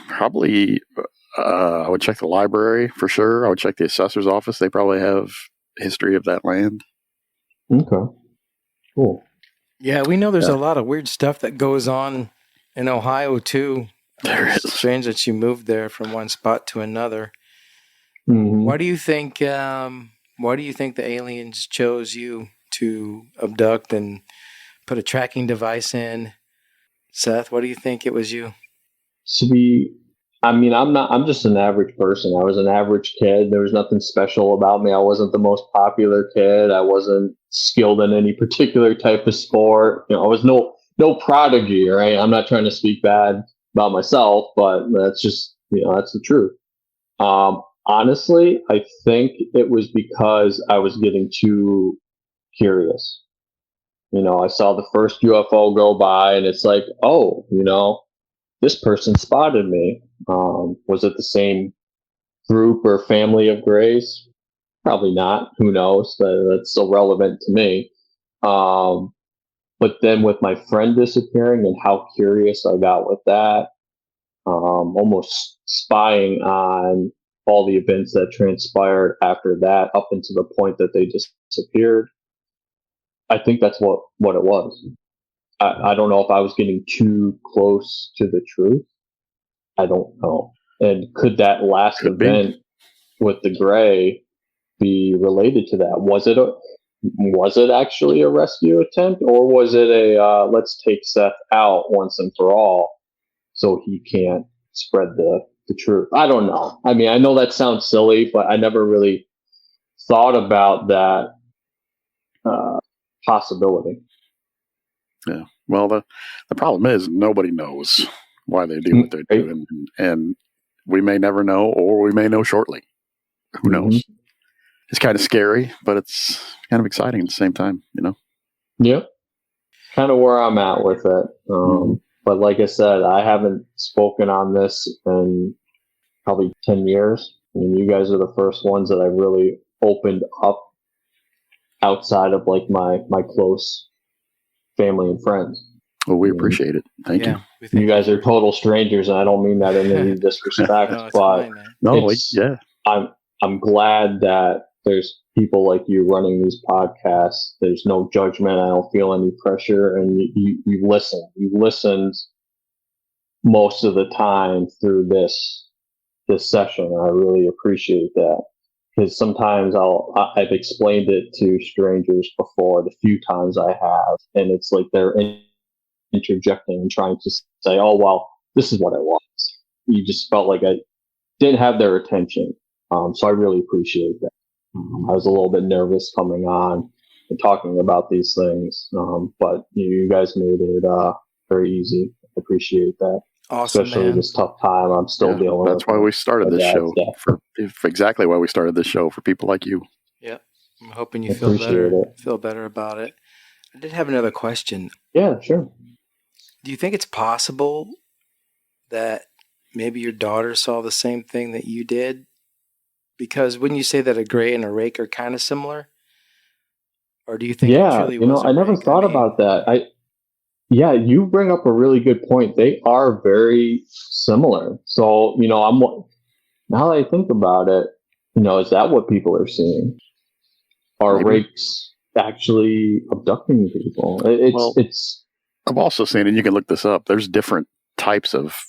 Probably, I would check the library for sure. I would check the assessor's office. They probably have history of that land. Okay, cool. Yeah, we know there's a lot of weird stuff that goes on in Ohio too. It's strange that you moved there from one spot to another. Mm-hmm. Why do you think? Why do you think the aliens chose you to abduct and put a tracking device in? Seth, what do you think it was you? I'm just an average person. I was an average kid. There was nothing special about me. I wasn't the most popular kid. I wasn't skilled in any particular type of sport. I was no prodigy, right? I'm not trying to speak bad about myself, but that's just, that's the truth. Honestly, I think it was because I was getting too curious. I saw the first UFO go by, and it's like, oh, this person spotted me. Was it the same group or family of Greys? Probably not. Who knows? That's irrelevant to me. But then with my friend disappearing and how curious I got with that, almost spying on all the events that transpired after that up until the point that they disappeared. I think that's what it was. I don't know if I was getting too close to the truth. I don't know. And could that last event with the Gray be related to that? Was it actually a rescue attempt, or was it a let's take Seth out once and for all so he can't spread the truth? I don't know. I mean, I know that sounds silly, but I never really thought about that possibility. Yeah. Well, the problem is nobody knows why they do what they're doing, and we may never know, or we may know shortly. Who knows? It's kind of scary, but it's kind of exciting at the same time, Yeah. Kind of where I'm at with it. But like I said, I haven't spoken on this in probably 10 years. I mean, you guys are the first ones that I really opened up outside of like my close family and friends. Well, we appreciate it. Thank you. You guys are total strangers, and I don't mean that in any disrespect, No, it's but fine, man. No, yeah, I'm glad that there's people like you running these podcasts. There's no judgment. I don't feel any pressure, and you listen. You listened most of the time through this session. I really appreciate that, because sometimes I've explained it to strangers before, the few times I have, and it's like they're interjecting and trying to say, "Oh, well, this is what I want." You just felt like I didn't have their attention, so I really appreciate that. I was a little bit nervous coming on and talking about these things, but you guys made it very easy. I appreciate that. Awesome, Especially man. this tough time I'm still dealing with. That's why we started this show. For exactly why we started this show, for people like you. Yep. I'm hoping you feel better about it. I did have another question. Yeah, sure. Do you think it's possible that maybe your daughter saw the same thing that you did? Because wouldn't you say that a gray and a rake are kind of similar? Or do you think it truly was I never thought about that. You bring up a really good point. They are very similar. So, now that I think about it, is that what people are seeing? Are rakes actually abducting people? It's. I've also seen, and you can look this up, there's different types of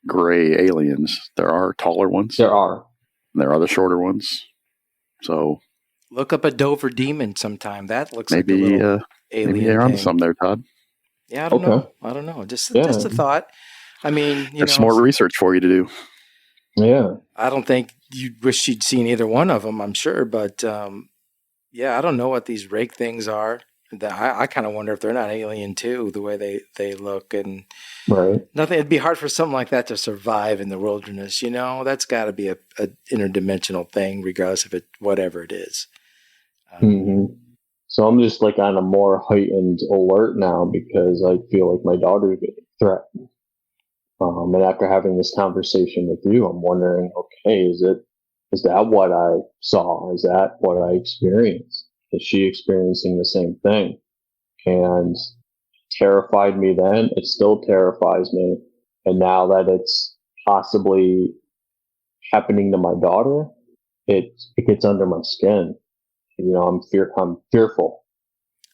gray aliens. There are taller ones. There are the shorter ones. So look up a Dover demon sometime. That looks maybe, like a little alien. Maybe they're on some there, Todd. Yeah, I don't know. Just a thought. I mean, there's some more research for you to do. Yeah. I don't think you wish you'd seen either one of them, I'm sure. But, I don't know what these rake things are. I kind of wonder if they're not alien too, the way they look. And nothing. It'd be hard for something like that to survive in the wilderness. That's got to be a interdimensional thing, regardless of whatever it is. So I'm just like on a more heightened alert now, because I feel like my daughter's getting threatened. And after having this conversation with you, I'm wondering, okay, is that what I saw? Is that what I experienced? Is she experiencing the same thing? And terrified me then. It still terrifies me. And now that it's possibly happening to my daughter, it gets under my skin. I'm fearful.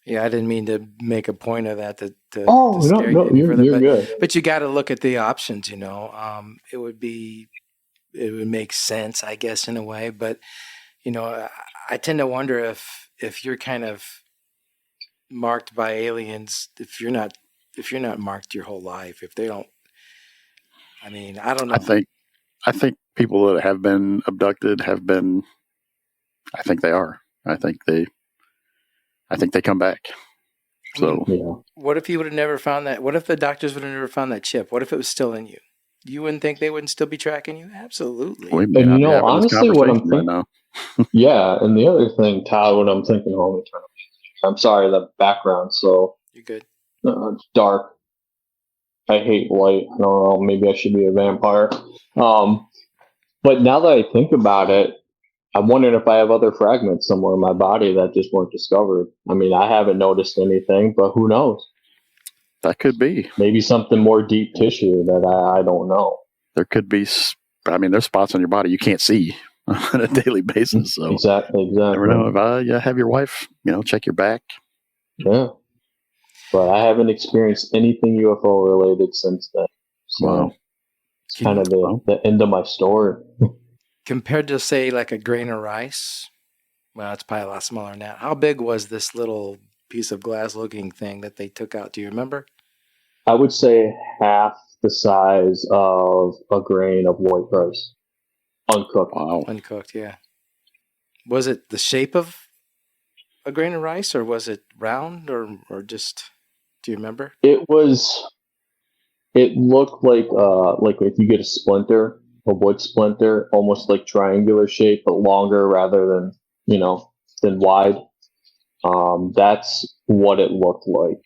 Yeah, I didn't mean to make a point of that to scare you any further. You're good. But you got to look at the options. It would make sense, I guess, in a way. But I tend to wonder if you're kind of marked by aliens, if you're not marked your whole life, if they don't. I mean, I don't know. I think people that have been abducted have been. I think they are. I think they come back. So, what if you would have never found that? What if the doctors would have never found that chip? What if it was still in you? You wouldn't think they wouldn't still be tracking you? Absolutely. And honestly, what I'm thinking. Right yeah, and the other thing, Todd, what I'm thinking. I'm sorry, the background. So you're good. It's dark. I hate light. I don't know. Maybe I should be a vampire. But now that I think about it, I'm wondering if I have other fragments somewhere in my body that just weren't discovered. I mean, I haven't noticed anything, but who knows? That could be. Maybe something more deep tissue that I don't know. There could be. I mean, there's spots on your body you can't see on a daily basis. So exactly. Never know. If you have your wife, check your back. Yeah. But I haven't experienced anything UFO related since then. So it's kind of the end of my story. Compared to, say, like a grain of rice, well, it's probably a lot smaller than that. How big was this little piece of glass-looking thing that they took out? Do you remember? I would say half the size of a grain of white rice, uncooked. Wow. Uncooked, yeah. Was it the shape of a grain of rice, or was it round, or just? Do you remember? It looked like if you get a splinter. A wood splinter, almost like triangular shape, but longer rather than wide. That's what it looked like.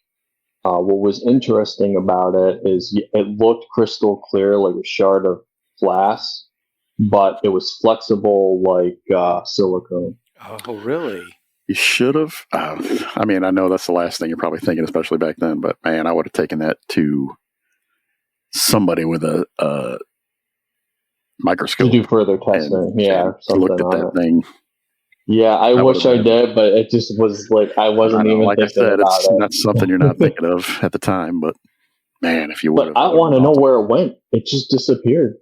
What was interesting about it is it looked crystal clear, like a shard of glass, but it was flexible like silicone. Oh, really? You should have. I mean, I know that's the last thing you're probably thinking, especially back then. But man, I would have taken that to somebody with a microscope to do further testing. and looked at that thing. Yeah, I wish I did, but it just was like I wasn't even like thinking I said, about it's it. not something you're not thinking of at the time. But man, if you would have, I want to know where it went. It just disappeared.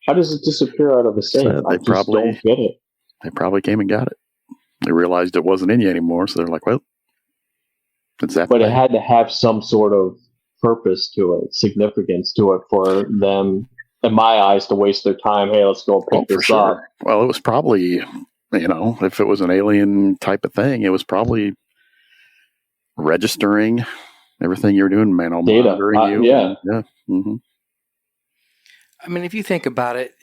How does it disappear out of the safe? I just don't get it. They probably came and got it. They realized it wasn't in you anymore, so they're like, "Well, it's that." But it had to have some sort of purpose to it, significance to it, for them, in my eyes, to waste their time. Hey, let's go pick this up. Well, it was probably, if it was an alien type of thing, it was probably registering everything you're doing, monitoring you. Yeah. Mm-hmm. I mean, if you think about it,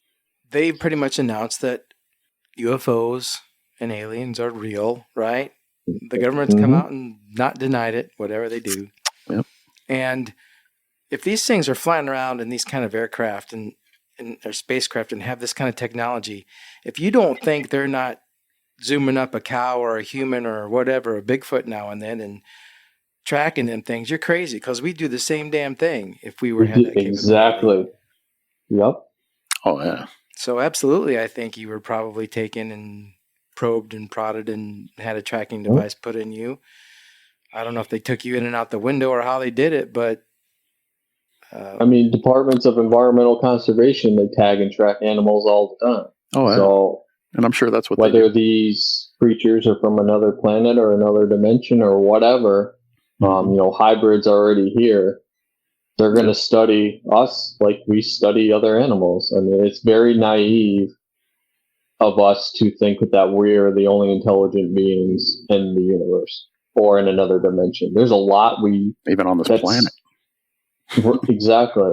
they pretty much announced that UFOs and aliens are real, right? The government's come out and not denied it, whatever they do. Yep. And if these things are flying around in these kind of aircraft and or spacecraft and have this kind of technology, if you don't think they're not zooming up a cow or a human or whatever, a Bigfoot now and then, and tracking them things, you're crazy, because we do the same damn thing if we were had that capability. Exactly. Yep. Oh, yeah. So absolutely, I think you were probably taken and probed and prodded and had a tracking device put in you. I don't know if they took you in and out the window or how they did it, but I mean, departments of environmental conservation, they tag and track animals all the time. Oh, yeah. So, and I'm sure that's what whether these creatures are from another planet or another dimension or whatever, hybrids are already here. They're going to study us like we study other animals. I mean, it's very naive of us to think that we're the only intelligent beings in the universe or in another dimension. There's a lot even on this planet. Exactly.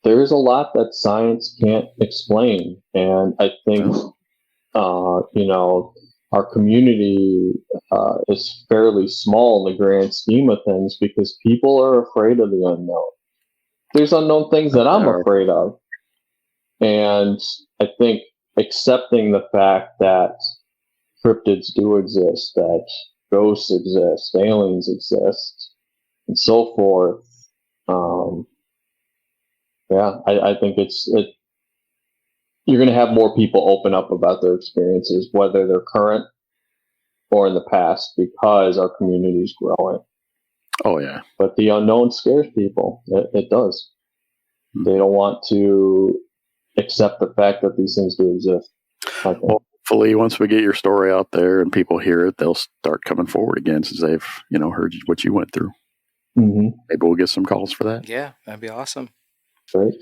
There's a lot that science can't explain. And I think, our community is fairly small in the grand scheme of things because people are afraid of the unknown. There's unknown things that I'm afraid of. And I think accepting the fact that cryptids do exist, that ghosts exist, aliens exist, and so forth, I think you're going to have more people open up about their experiences, whether they're current or in the past, because our community is growing. Oh, yeah. But the unknown scares people. It does. They don't want to accept the fact that these things do exist. Well, hopefully, once we get your story out there and people hear it, they'll start coming forward again since they've, heard what you went through. Mm-hmm. Maybe we'll get some calls for that. Yeah, that'd be awesome. Great.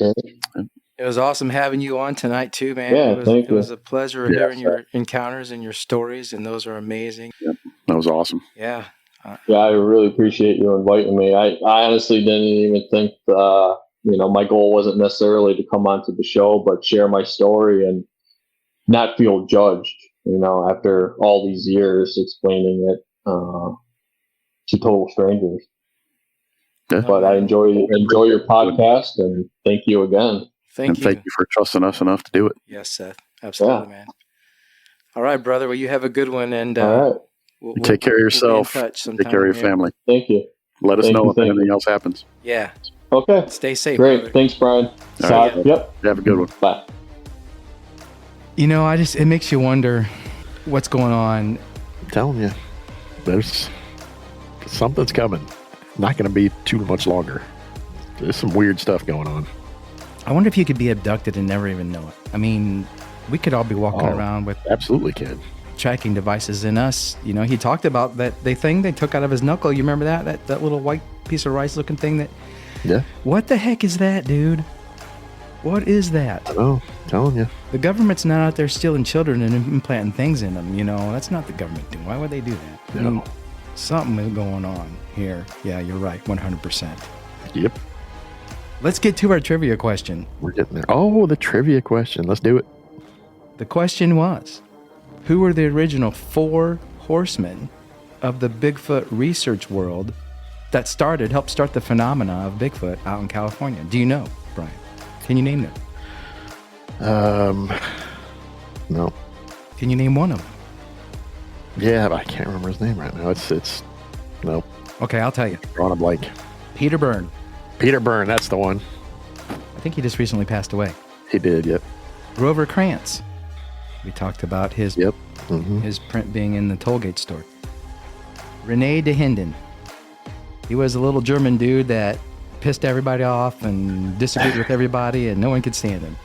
It was awesome having you on tonight too, man. Yeah, it was a pleasure hearing your encounters and your stories, and those are amazing. Yep. That was awesome. Yeah. I really appreciate you inviting me. I honestly didn't even think, my goal wasn't necessarily to come onto the show, but share my story and not feel judged, after all these years explaining it to total strangers. Yeah. But I enjoy your podcast, and thank you again. Thank you for trusting us enough to do it. Yes, Seth. Absolutely, man. All right, brother. Well, you have a good one, and all right. We'll take care of yourself. Take care of your family. Thank you. Let us know if anything else happens. Yeah. Okay. Stay safe. Great. Brother. Thanks, Brian. Right. Yep. Have a good one. Bye. It makes you wonder what's going on. I'm telling you, there's something's coming. Not going to be too much longer. There's some weird stuff going on. I wonder if you could be abducted and never even know it. I mean, we could all be walking around with absolutely kid tracking devices in us. He talked about that thing they took out of his knuckle. You remember that little white piece of rice looking thing that? Yeah. What the heck is that, dude? What is that? Oh, I'm telling you. The government's not out there stealing children and implanting things in them. That's not the government doing. Why would they do that? No. I mean, something is going on here. Yeah, you're right. 100%. Yep. Let's get to our trivia question. We're getting there. Oh, the trivia question. Let's do it. The question was, who were the original 4 horsemen of the Bigfoot research world that helped start the phenomena of Bigfoot out in California? Do you know, Brian? Can you name them? No. Can you name one of them? Yeah, but I can't remember his name right now. It's no, Okay, I'll tell you. drawing a blank. Peter Byrne. Peter Byrne, that's the one. I think he just recently passed away. He did, yep. Grover Krantz. We talked about his Yep. Mm-hmm. his print being in the Tollgate store. Rene de Hinden. He was a little German dude that pissed everybody off and disagreed with everybody, and no one could stand him.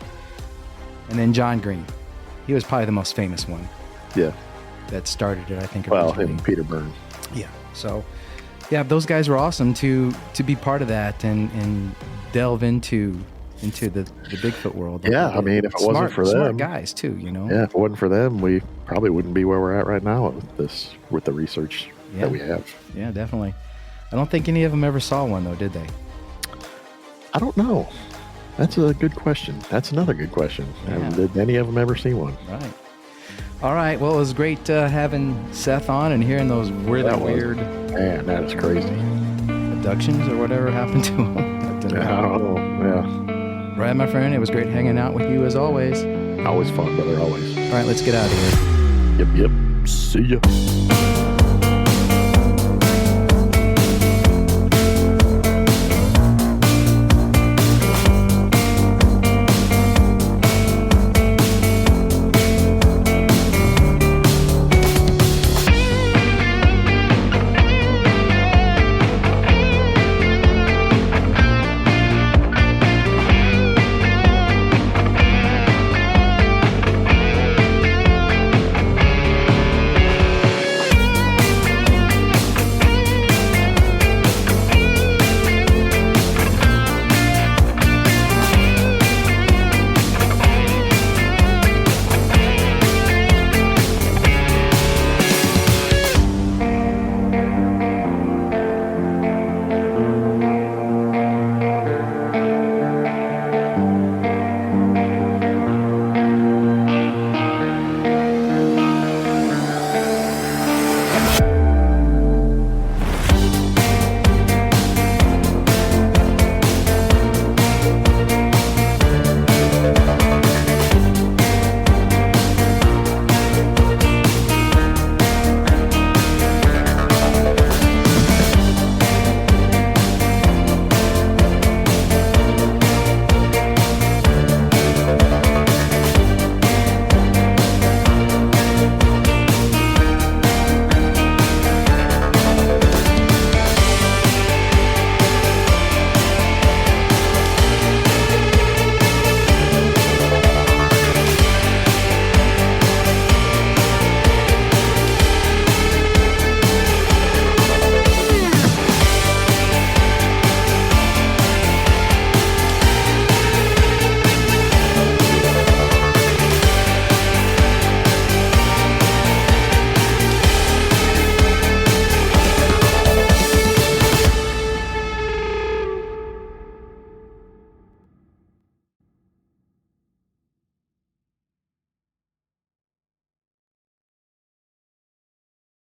And then John Green. He was probably the most famous one Yeah. that started it, I think. Well, originally. and Peter Byrne. Yeah. So, yeah, those guys were awesome to be part of that and delve into the Bigfoot world. Yeah, I mean, if it wasn't for smart them, guys too, you know. yeah, if it wasn't for them, we probably wouldn't be where we're at right now with the research Yeah. that we have. Yeah, definitely. I don't think any of them ever saw one though, did they? I don't know. That's a good question. That's another good question. Yeah. Did any of them ever see one? Right. All right. Well, it was great having Seth on and hearing those weird Man, that is crazy. abductions or whatever happened to him. But, I don't know. Yeah. right, my friend. It was great hanging out with you as always. Always fun, brother. Always. All right, let's get out of here. Yep. See ya.